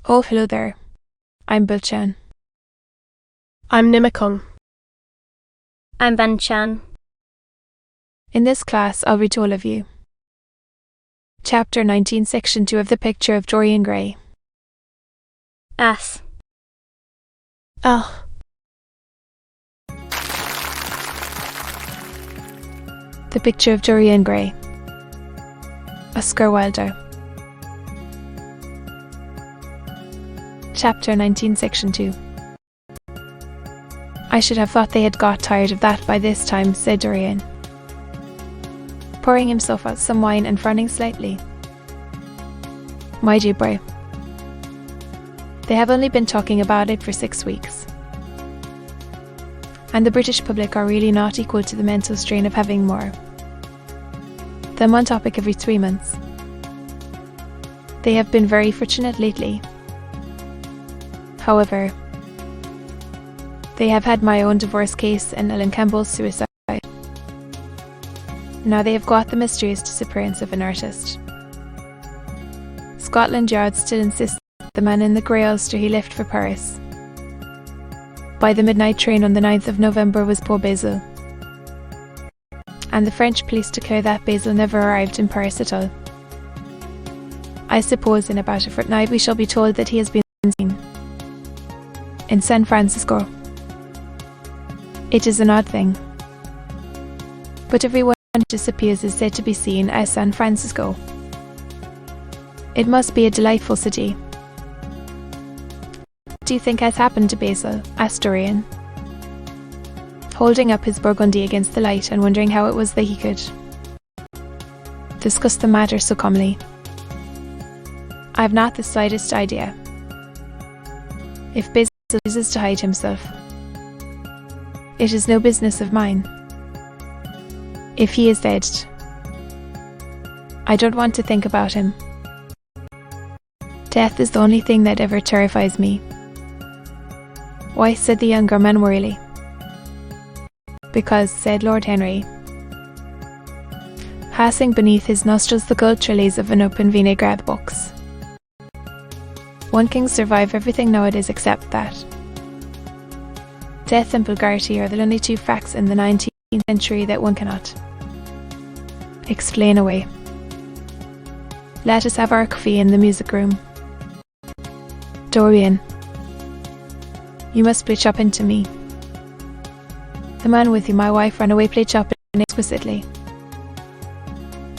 Oh, hello there. I'm Bilchan. I'm Nimakung. I'm Banchan. In this class, I'll read to all of you. Chapter 19, Section 2 of the picture of Dorian Gray. As. Ah. The picture of Dorian Gray. Oscar Wilde. Chapter 19, Section 2. I should have thought they had got tired of that by this time, said Dorian, pouring himself out some wine and frowning slightly. My dear boy, they have only been talking about it for 6 weeks. And the British public are really not equal to the mental strain of having more than one topic every 3 months. They have been very fortunate lately. However, they have had my own divorce case and Ellen Campbell's suicide. Now they have got the mysterious disappearance of an artist. Scotland Yard still insists that the man in the grey ulster he left for Paris by the midnight train on the 9th of November was poor Basil. And the French police declare that Basil never arrived in Paris at all. I suppose in about a fortnight we shall be told that he has been seen in San Francisco. It is an odd thing, but everyone who disappears is said to be seen as San Francisco. It must be a delightful city. What do you think has happened to Basil? Asked Dorian, holding up his Burgundy against the light and wondering how it was that he could discuss the matter so calmly. I have not the slightest idea. If Basil chooses to hide himself, it is no business of mine. If he is dead, I don't want to think about him. Death is the only thing that ever terrifies me. Why? Said the younger man wearily. Because, said Lord Henry, passing beneath his nostrils the gold trellis of an open vinaigrette box. One can survive everything nowadays except that. Death and vulgarity are the only two facts in the 19th century that one cannot explain away. Let us have our coffee in the music room. Dorian, you must play Chopin to me. The man with whom my wife ran away played Chopin exquisitely.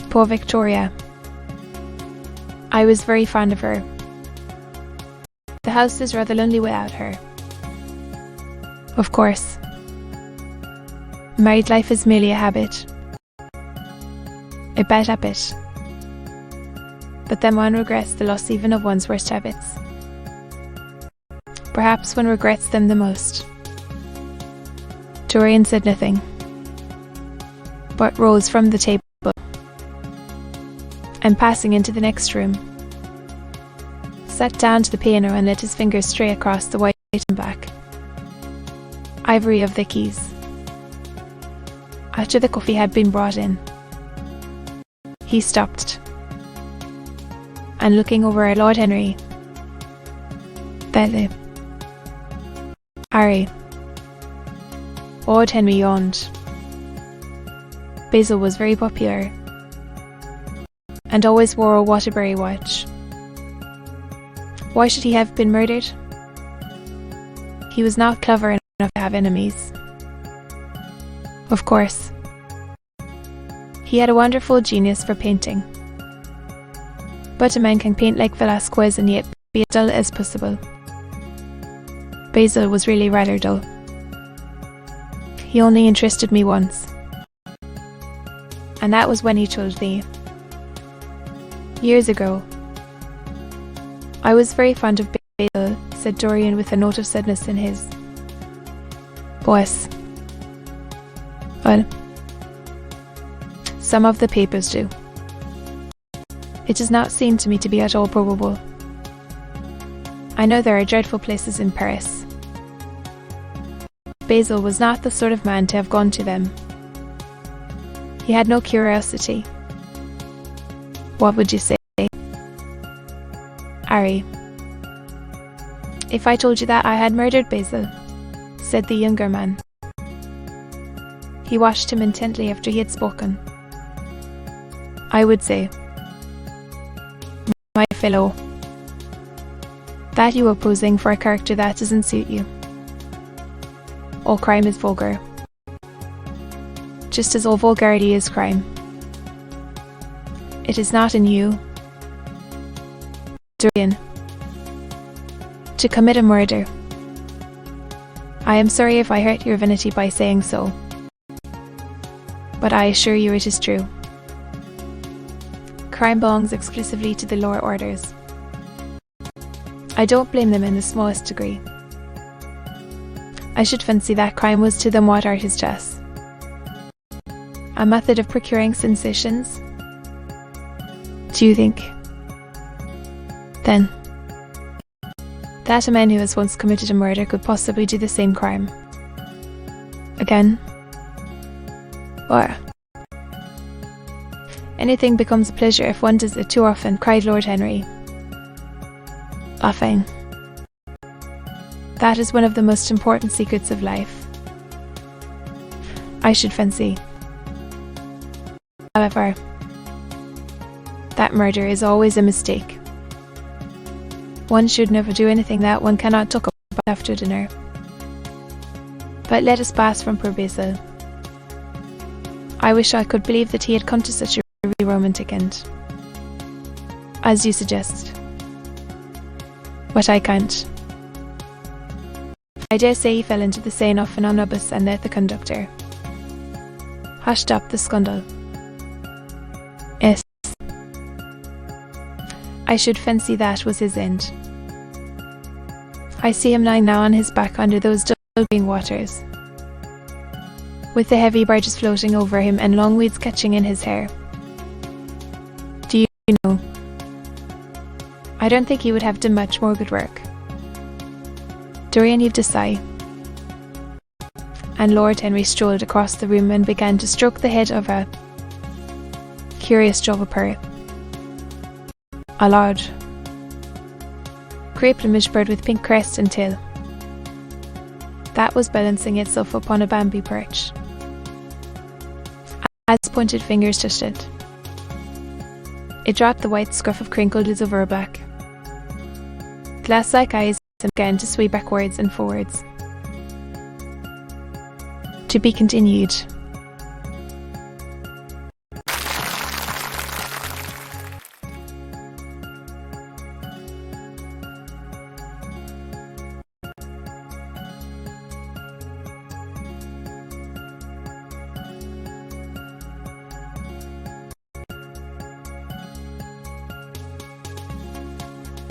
Poor Victoria. I was very fond of her. The house is rather lonely without her. Of course, married life is merely a habit. A bad habit. But then one regrets the loss even of one's worst habits. Perhaps one regrets them the most. Dorian said nothing, but rose from the table and passing into the next room, sat down to the piano and let his fingers stray across the white and black ivory of the keys. After the coffee had been brought in, he stopped, and looking over at Lord Henry, Belle, Harry. Lord Henry yawned. Basil was very popular, and always wore a Waterbury watch. Why should he have been murdered? He was not clever enough to have enemies. Of course, he had a wonderful genius for painting. But a man can paint like Velasquez and yet be as dull as possible. Basil was really rather dull. He only interested me once, and that was when he told me. Years ago. I was very fond of Basil, said Dorian with a note of sadness in his voice. Well, some of the papers do. It does not seem to me to be at all probable. I know there are dreadful places in Paris. Basil was not the sort of man to have gone to them. He had no curiosity. What would you say? Harry, If I told you that I had murdered Basil, said the younger man. He watched him intently after he had spoken. I would say, my fellow, that you are posing for a character that doesn't suit you. All crime is vulgar, just as all vulgarity is crime. It is not in you, Dorian, to commit a murder. I am sorry if I hurt your vanity by saying so, but I assure you it is true. Crime belongs exclusively to the lower orders. I don't blame them in the smallest degree. I should fancy that crime was to them what art is chess. A method of procuring sensations? Do you think, then, that a man who has once committed a murder could possibly do the same crime again? Or anything becomes a pleasure if one does it too often, cried Lord Henry, laughing. That is one of the most important secrets of life, I should fancy. However, that murder is always a mistake. One should never do anything that one cannot talk about after dinner. But let us pass from poor Basil. I wish I could believe that he had come to such a really romantic end, as you suggest. But I can't. I dare say he fell into the Seine of an omnibus and that the conductor hushed up the scandal. Yes, I should fancy that was his end. I see him lying now on his back under those dull green waters, with the heavy barges floating over him and long weeds catching in his hair. Do you know, I don't think he would have done much more good work. Dorian heaved a sigh, and Lord Henry strolled across the room and began to stroke the head of a curious jolly Aloud, grey plumaged bird with pink crest and tail, that was balancing itself upon a bamboo perch. As pointed fingers touched it, it dropped the white scruff of crinkled lids over her back. Glass-like eyes began to sway backwards and forwards. To be continued.